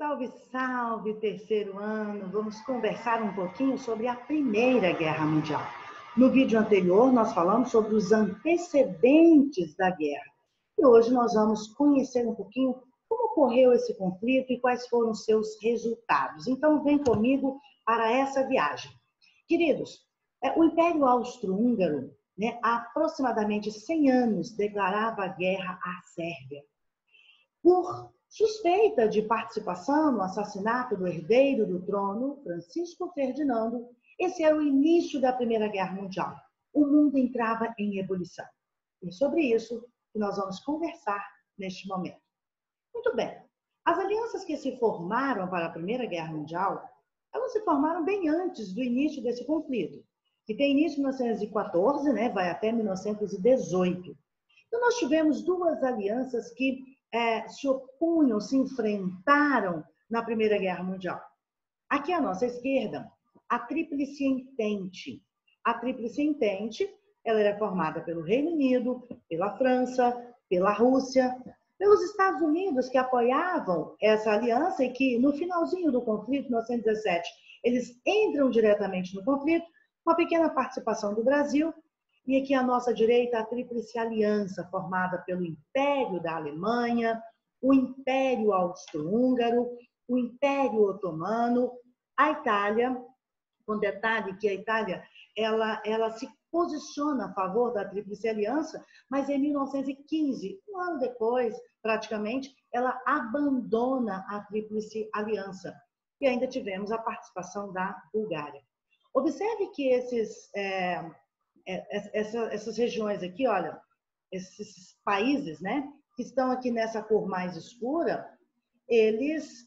Salve, salve, terceiro ano! Vamos conversar um pouquinho sobre a Primeira Guerra Mundial. No vídeo anterior, nós falamos sobre os antecedentes da guerra. E hoje nós vamos conhecer um pouquinho como ocorreu esse conflito e quais foram os seus resultados. Então, vem comigo para essa viagem. Queridos, o Império Austro-Húngaro, há aproximadamente 100 anos, declarava guerra à Sérvia por suspeita de participação no assassinato do herdeiro do trono, Francisco Ferdinando. Esse era o início da Primeira Guerra Mundial. O mundo entrava em ebulição. E sobre isso que nós vamos conversar neste momento. Muito bem. As alianças que se formaram para a Primeira Guerra Mundial, elas se formaram bem antes do início desse conflito, que tem início em 1914, vai até 1918. Então, nós tivemos duas alianças que se opunham, se enfrentaram na Primeira Guerra Mundial. Aqui à nossa esquerda, a Tríplice Entente. A Tríplice Entente, ela era formada pelo Reino Unido, pela França, pela Rússia, pelos Estados Unidos, que apoiavam essa aliança e que, no finalzinho do conflito, em 1917, eles entram diretamente no conflito, uma pequena participação do Brasil. E aqui à nossa direita, a Tríplice Aliança, formada pelo Império da Alemanha, o Império Austro-Húngaro, o Império Otomano, a Itália, com detalhe que a Itália ela se posiciona a favor da Tríplice Aliança, mas em 1915, um ano depois, praticamente, ela abandona a Tríplice Aliança. E ainda tivemos a participação da Bulgária. Observe que essas regiões aqui, olha, esses países, que estão aqui nessa cor mais escura, eles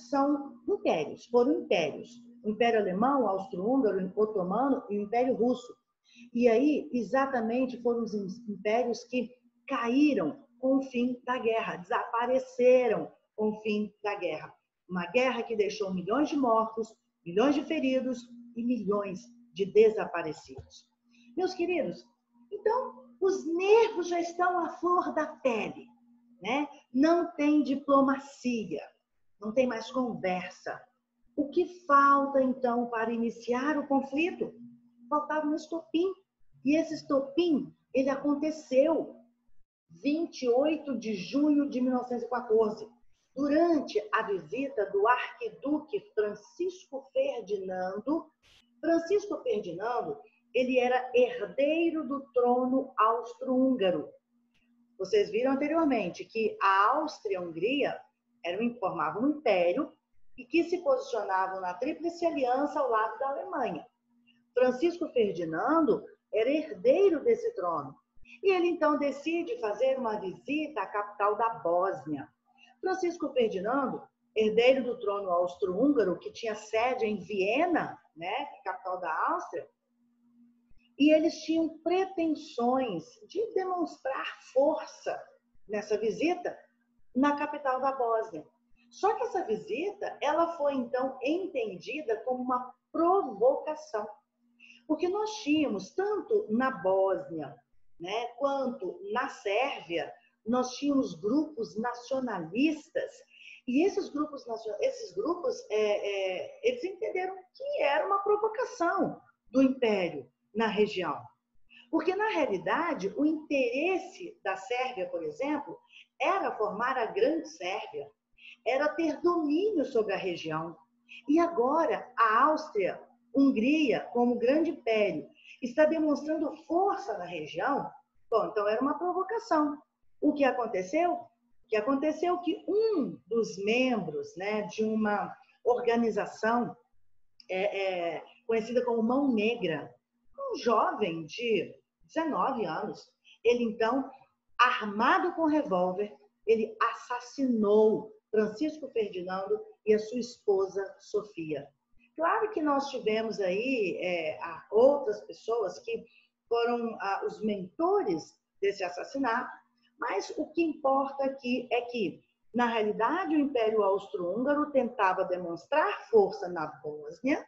são impérios, foram impérios. O Império Alemão, o Austro-Húngaro, o Otomano e o Império Russo. E aí, exatamente, foram os impérios que caíram com o fim da guerra, desapareceram com o fim da guerra. Uma guerra que deixou milhões de mortos, milhões de feridos e milhões de desaparecidos. Meus queridos, então, os nervos já estão à flor da pele, Não tem diplomacia, não tem mais conversa. O que falta, então, para iniciar o conflito? Faltava um estopim. E esse estopim, ele aconteceu 28 de junho de 1914, durante a visita do arquiduque Francisco Ferdinando. Francisco Ferdinando, ele era herdeiro do trono austro-húngaro. Vocês viram anteriormente que a Áustria e a Hungria formavam um império e que se posicionavam na Tríplice Aliança ao lado da Alemanha. Francisco Ferdinando era herdeiro desse trono. E ele, então, decide fazer uma visita à capital da Bósnia. Francisco Ferdinando, herdeiro do trono austro-húngaro, que tinha sede em Viena, capital da Áustria, e eles tinham pretensões de demonstrar força nessa visita na capital da Bósnia. Só que essa visita, ela foi, então, entendida como uma provocação. Porque nós tínhamos, tanto na Bósnia, quanto na Sérvia, nós tínhamos grupos nacionalistas. E esses grupos, eles entenderam que era uma provocação do Império na região. Porque, na realidade, o interesse da Sérvia, por exemplo, era formar a Grande Sérvia, era ter domínio sobre a região. E agora, a Áustria, Hungria, como grande império, está demonstrando força na região. Bom, então era uma provocação. O que aconteceu? Que um dos membros de uma organização conhecida como Mão Negra, um jovem de 19 anos, ele então, armado com revólver, ele assassinou Francisco Ferdinando e a sua esposa Sofia. Claro que nós tivemos aí outras pessoas que foram os mentores desse assassinato, mas o que importa aqui é que, na realidade, o Império Austro-Húngaro tentava demonstrar força na Bósnia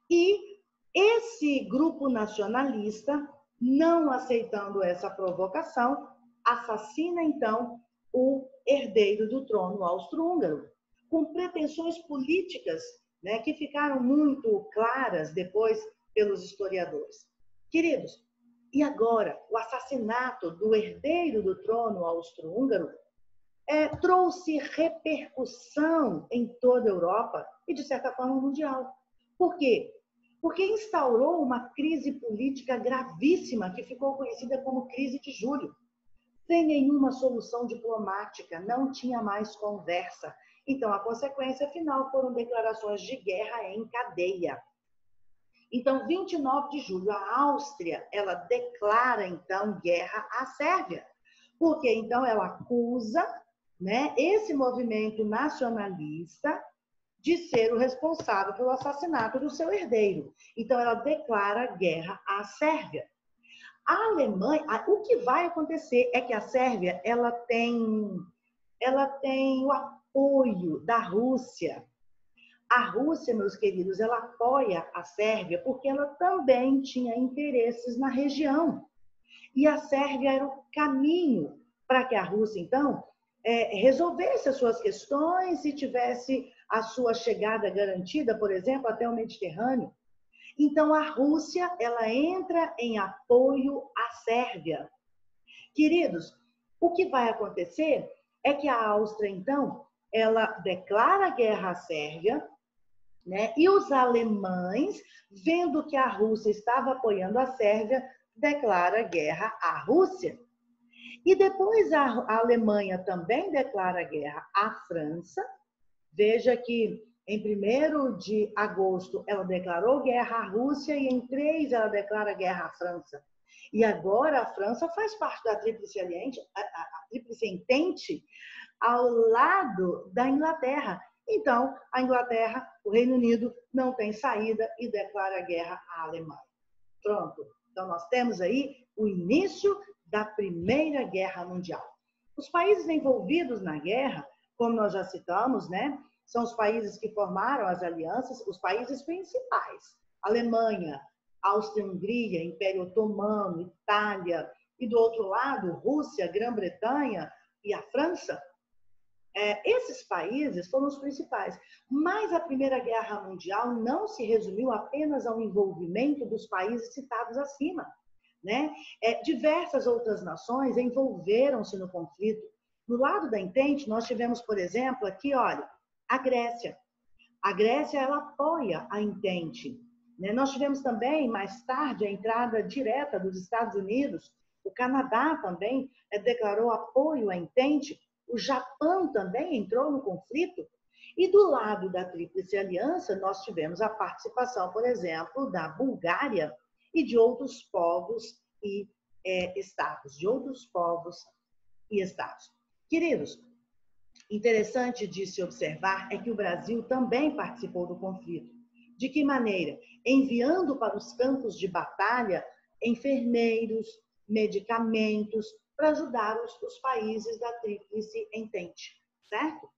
e esse grupo nacionalista, não aceitando essa provocação, assassina, então, o herdeiro do trono austro-húngaro. com pretensões políticas, né, que ficaram muito claras depois pelos historiadores. Queridos, e agora o assassinato do herdeiro do trono austro-húngaro trouxe repercussão em toda a Europa e, de certa forma, mundial. Por quê? Porque instaurou uma crise política gravíssima que ficou conhecida como crise de julho. Sem nenhuma solução diplomática, não tinha mais conversa. Então, a consequência final foram declarações de guerra em cadeia. Então, 29 de julho, a Áustria, ela declara, então, guerra à Sérvia. Porque, então, ela acusa, né, esse movimento nacionalista de ser o responsável pelo assassinato do seu herdeiro. Então, ela declara guerra à Sérvia. A Alemanha, o que vai acontecer é que a Sérvia ela tem o apoio da Rússia. A Rússia, meus queridos, ela apoia a Sérvia porque ela também tinha interesses na região. E a Sérvia era o caminho para que a Rússia, então, resolvesse as suas questões e tivesse a sua chegada garantida, por exemplo, até o Mediterrâneo. Então, a Rússia, ela entra em apoio à Sérvia. Queridos, o que vai acontecer é que a Áustria, então, ela declara guerra à Sérvia, né? E os alemães, vendo que a Rússia estava apoiando a Sérvia, declara guerra à Rússia. E depois a Alemanha também declara guerra à França. Veja que em 1º de agosto ela declarou guerra à Rússia e em 3 ela declara guerra à França. E agora a França faz parte da Tríplice Entente ao lado da Inglaterra. Então, a Inglaterra, o Reino Unido, não tem saída e declara guerra à Alemanha. Pronto. Então, nós temos aí o início da Primeira Guerra Mundial. Os países envolvidos na guerra, como nós já citamos, né, são os países que formaram as alianças, os países principais. Alemanha, Áustria-Hungria, Império Otomano, Itália, e do outro lado, Rússia, Grã-Bretanha e a França. Esses países foram os principais. Mas a Primeira Guerra Mundial não se resumiu apenas ao envolvimento dos países citados acima, né? Diversas outras nações envolveram-se no conflito. Do lado da Entente, nós tivemos, por exemplo, aqui, olha, a Grécia. A Grécia, ela apoia a Entente, né? Nós tivemos também, mais tarde, a entrada direta dos Estados Unidos. O Canadá também declarou apoio à Entente. O Japão também entrou no conflito. E do lado da Tríplice Aliança, nós tivemos a participação, por exemplo, da Bulgária e de outros povos e estados, Queridos, interessante de se observar é que o Brasil também participou do conflito. De que maneira? Enviando para os campos de batalha enfermeiros, medicamentos, para ajudar os países da Tríplice Entente, certo?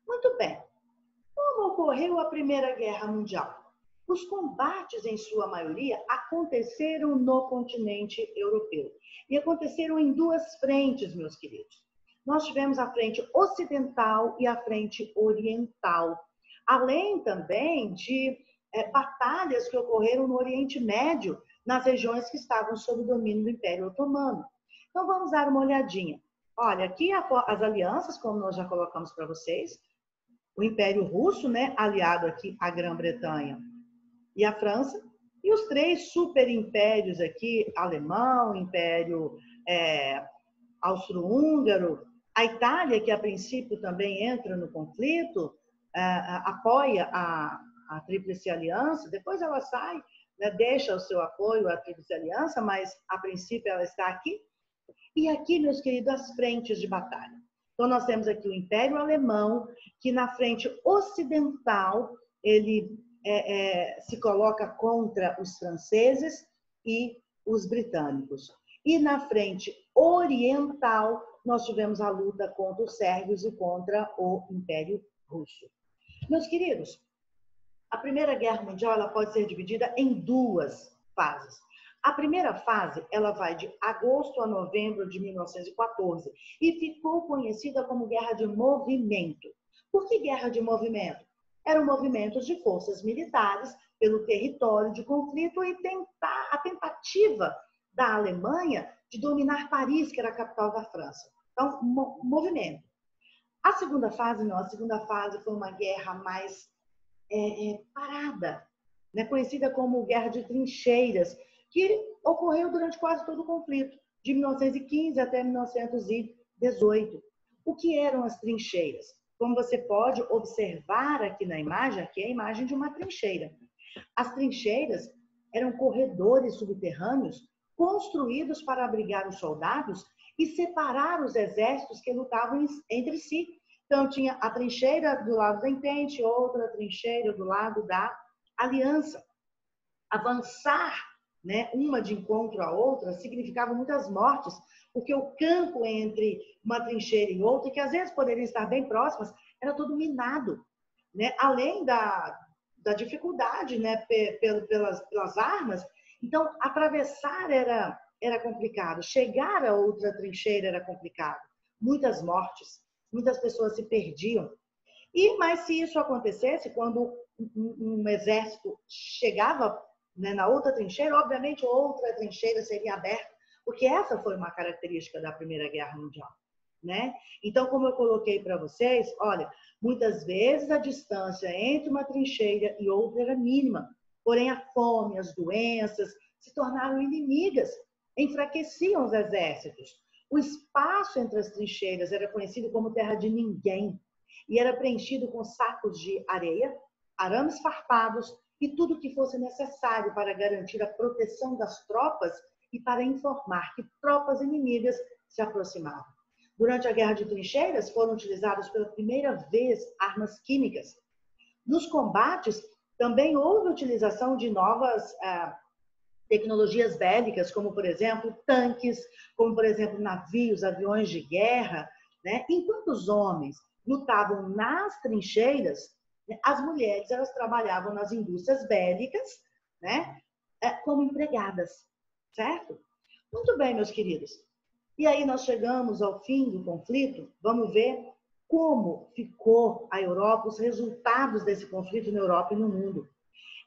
Muito bem. Como ocorreu a Primeira Guerra Mundial? Os combates, em sua maioria, aconteceram no continente europeu. E aconteceram em 2 frentes, meus queridos. Nós tivemos a frente ocidental e a frente oriental. Além também de batalhas que ocorreram no Oriente Médio, nas regiões que estavam sob o domínio do Império Otomano. Então, vamos dar uma olhadinha. Olha, aqui as alianças, como nós já colocamos para vocês, o Império Russo, né, aliado aqui à Grã-Bretanha e à França, e os 3 superimpérios aqui, alemão, Império Austro-Húngaro, a Itália, que a princípio também entra no conflito, apoia a Tríplice Aliança, depois ela sai, né, deixa o seu apoio à Tríplice Aliança, mas a princípio ela está aqui. E aqui, meus queridos, as frentes de batalha. Então, nós temos aqui o Império Alemão, que na frente ocidental, ele se coloca contra os franceses e os britânicos. E na frente oriental, nós tivemos a luta contra os sérvios e contra o Império Russo. Meus queridos, a Primeira Guerra Mundial ela pode ser dividida em 2 fases. A primeira fase, ela vai de agosto a novembro de 1914 e ficou conhecida como Guerra de Movimento. Por que guerra de movimento? Eram movimentos de forças militares pelo território de conflito e a tentativa da Alemanha de dominar Paris, que era a capital da França. Então, movimento. A segunda fase, não. A segunda fase foi uma guerra mais parada, né? Conhecida como Guerra de Trincheiras, que ocorreu durante quase todo o conflito, de 1915 até 1918. O que eram as trincheiras? Como você pode observar aqui na imagem, aqui é a imagem de uma trincheira. As trincheiras eram corredores subterrâneos construídos para abrigar os soldados e separar os exércitos que lutavam entre si. Então, tinha a trincheira do lado da Entente, outra trincheira do lado da Aliança. Avançar, né, uma de encontro à outra significava muitas mortes, porque o campo entre uma trincheira e outra, que às vezes poderiam estar bem próximas, era todo minado, né? Além da dificuldade, né, pelas armas. Então, atravessar era complicado, chegar a outra trincheira era complicado. Muitas mortes, muitas pessoas se perdiam. Mas se isso acontecesse, quando um exército chegava, né, na outra trincheira, obviamente outra trincheira seria aberta, porque essa foi uma característica da Primeira Guerra Mundial, né? Então, como eu coloquei para vocês, olha, muitas vezes a distância entre uma trincheira e outra era mínima, porém a fome, as doenças se tornaram inimigas, enfraqueciam os exércitos. O espaço entre as trincheiras era conhecido como terra de ninguém e era preenchido com sacos de areia, arames farpados e tudo que fosse necessário para garantir a proteção das tropas e para informar que tropas inimigas se aproximavam. Durante a Guerra de Trincheiras, foram utilizadas pela primeira vez armas químicas. Nos combates, também houve utilização de novas tecnologias bélicas, como, por exemplo, tanques, como, por exemplo, navios, aviões de guerra, né? Enquanto os homens lutavam nas trincheiras, né, as mulheres elas trabalhavam nas indústrias bélicas, né, como empregadas, certo? Muito bem, meus queridos. E aí nós chegamos ao fim do conflito, vamos ver como ficou a Europa, os resultados desse conflito na Europa e no mundo.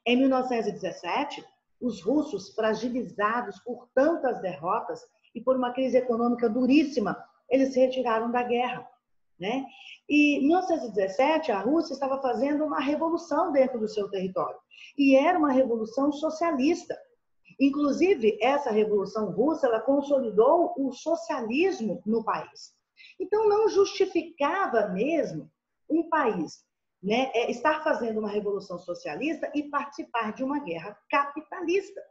Em 1917, os russos, fragilizados por tantas derrotas e por uma crise econômica duríssima, eles se retiraram da guerra, né? E em 1917, a Rússia estava fazendo uma revolução dentro do seu território. E era uma revolução socialista. Inclusive, essa revolução russa, ela consolidou o socialismo no país. Então, não justificava mesmo um país, né, estar fazendo uma revolução socialista e participar de uma guerra capitalista.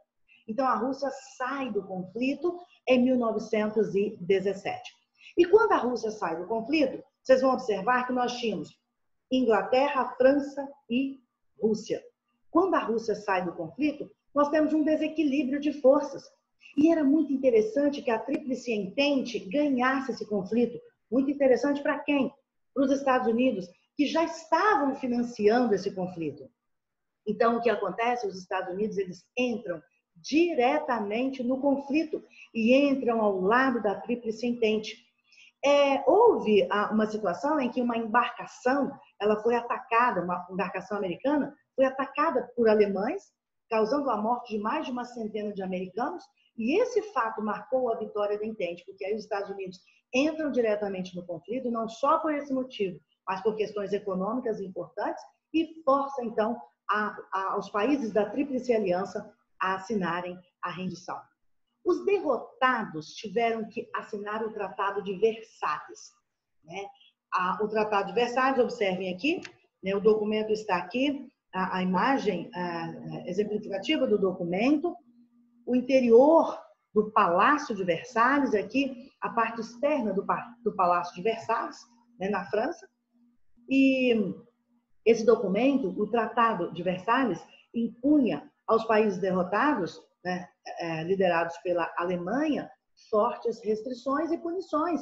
Então, a Rússia sai do conflito em 1917. E quando a Rússia sai do conflito, vocês vão observar que nós tínhamos Inglaterra, França e Rússia. Quando a Rússia sai do conflito, nós temos um desequilíbrio de forças. E era muito interessante que a Tríplice Entente ganhasse esse conflito. Muito interessante para quem? Para os Estados Unidos, que já estavam financiando esse conflito. Então, o que acontece? Os Estados Unidos eles entram diretamente no conflito e entram ao lado da Tríplice Entente. Houve uma situação em que uma embarcação ela foi atacada, uma embarcação americana, foi atacada por alemães, causando a morte de mais de uma centena de americanos, e esse fato marcou a vitória da Entente, porque aí os Estados Unidos entram diretamente no conflito, não só por esse motivo, mas por questões econômicas importantes, e força, então, aos países da Tríplice Aliança a assinarem a rendição. Os derrotados tiveram que assinar o Tratado de Versalhes, né? O Tratado de Versalhes, observem aqui, né, o documento está aqui, a imagem exemplificativa do documento, o interior do Palácio de Versalhes, aqui a parte externa do Palácio de Versalhes, né, na França. E esse documento, o Tratado de Versalhes, impunha aos países derrotados, né, liderados pela Alemanha, fortes restrições e punições.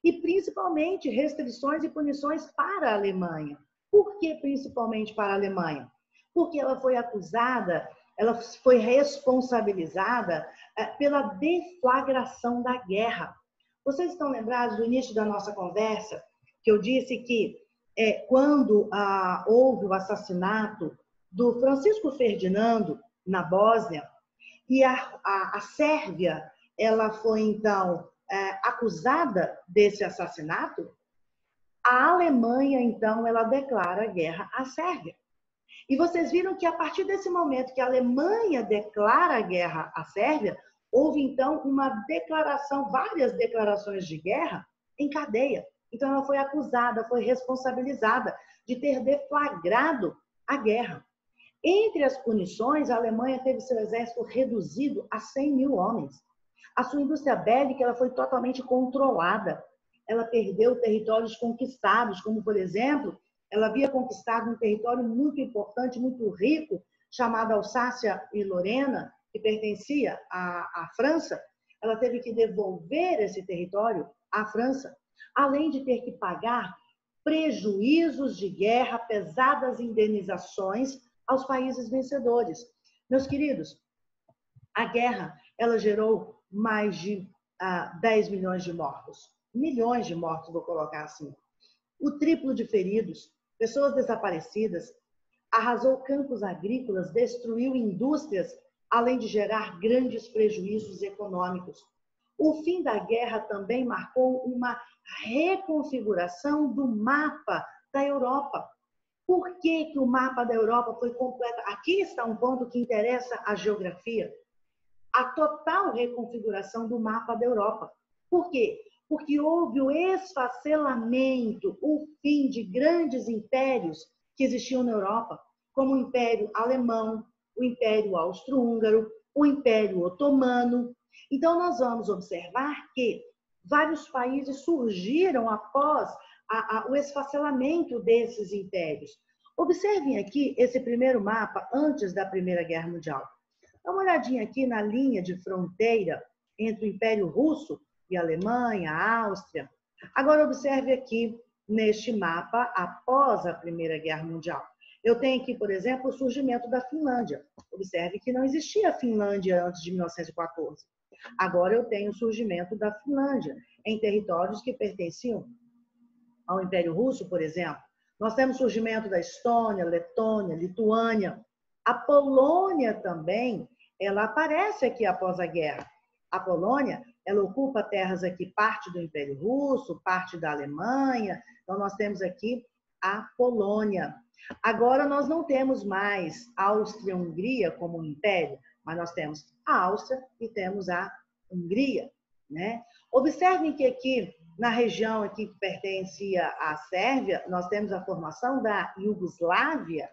E principalmente restrições e punições para a Alemanha. Por que principalmente para a Alemanha? Porque ela foi acusada, ela foi responsabilizada pela deflagração da guerra. Vocês estão lembrados do início da nossa conversa, que eu disse que quando houve o assassinato do Francisco Ferdinando na Bósnia, e a Sérvia ela foi, então, acusada desse assassinato, a Alemanha, então, ela declara guerra à Sérvia. E vocês viram que, a partir desse momento que a Alemanha declara guerra à Sérvia, houve, então, uma declaração, várias declarações de guerra em cadeia. Então, ela foi acusada, foi responsabilizada de ter deflagrado a guerra. Entre as punições, a Alemanha teve seu exército reduzido a 100 mil homens. A sua indústria bélica ela foi totalmente controlada. Ela perdeu territórios conquistados, como, por exemplo, ela havia conquistado um território muito importante, muito rico, chamado Alsácia e Lorena, que pertencia à França. Ela teve que devolver esse território à França, além de ter que pagar prejuízos de guerra, pesadas indenizações aos países vencedores. Meus queridos, a guerra ela gerou mais de 10 milhões de mortos. Milhões de mortos, vou colocar assim. O triplo de feridos, pessoas desaparecidas, arrasou campos agrícolas, destruiu indústrias, além de gerar grandes prejuízos econômicos. O fim da guerra também marcou uma reconfiguração do mapa da Europa. Por que o mapa da Europa foi completo? Aqui está um ponto que interessa a geografia. A total reconfiguração do mapa da Europa. Por quê? Porque houve o esfacelamento, o fim de grandes impérios que existiam na Europa, como o Império Alemão, o Império Austro-Húngaro, o Império Otomano. Então, nós vamos observar que vários países surgiram após o esfacelamento desses impérios. Observem aqui esse primeiro mapa antes da Primeira Guerra Mundial. Dá uma olhadinha aqui na linha de fronteira entre o Império Russo e a Alemanha, a Áustria. Agora, observe aqui neste mapa após a Primeira Guerra Mundial. Eu tenho aqui, por exemplo, o surgimento da Finlândia. Observe que não existia Finlândia antes de 1914. Agora eu tenho o surgimento da Finlândia em territórios que pertenciam ao Império Russo, por exemplo. Nós temos o surgimento da Estônia, Letônia, Lituânia. A Polônia também, ela aparece aqui após a guerra. A Polônia, ela ocupa terras aqui, parte do Império Russo, parte da Alemanha. Então, nós temos aqui a Polônia. Agora, nós não temos mais Áustria-Hungria como um império, mas nós temos a Áustria e temos a Hungria, né? Observem que aqui, na região aqui que pertencia à Sérvia, nós temos a formação da Iugoslávia.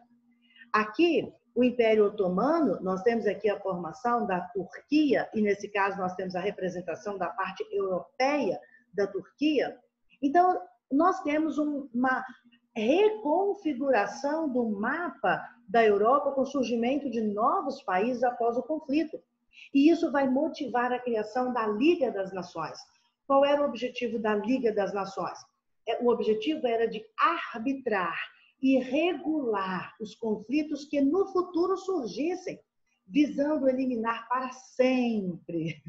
Aqui, o Império Otomano, nós temos aqui a formação da Turquia, e nesse caso nós temos a representação da parte europeia da Turquia. Então, nós temos uma reconfiguração do mapa da Europa com o surgimento de novos países após o conflito. E isso vai motivar a criação da Liga das Nações. Qual era o objetivo da Liga das Nações? O objetivo era de arbitrar e regular os conflitos que no futuro surgissem, visando eliminar para sempre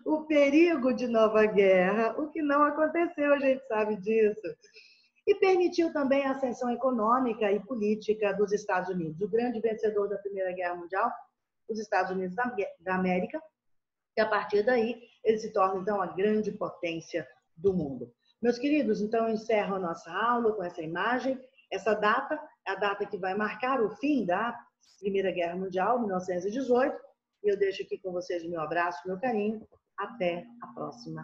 o perigo de nova guerra, o que não aconteceu, a gente sabe disso. E permitiu também a ascensão econômica e política dos Estados Unidos. O grande vencedor da Primeira Guerra Mundial, os Estados Unidos da América, e a partir daí eles se tornam, então, a grande potência do mundo. Meus queridos, então eu encerro a nossa aula com essa imagem. Essa data é a data que vai marcar o fim da Primeira Guerra Mundial, 1918. E eu deixo aqui com vocês o meu abraço, o meu carinho. Até a próxima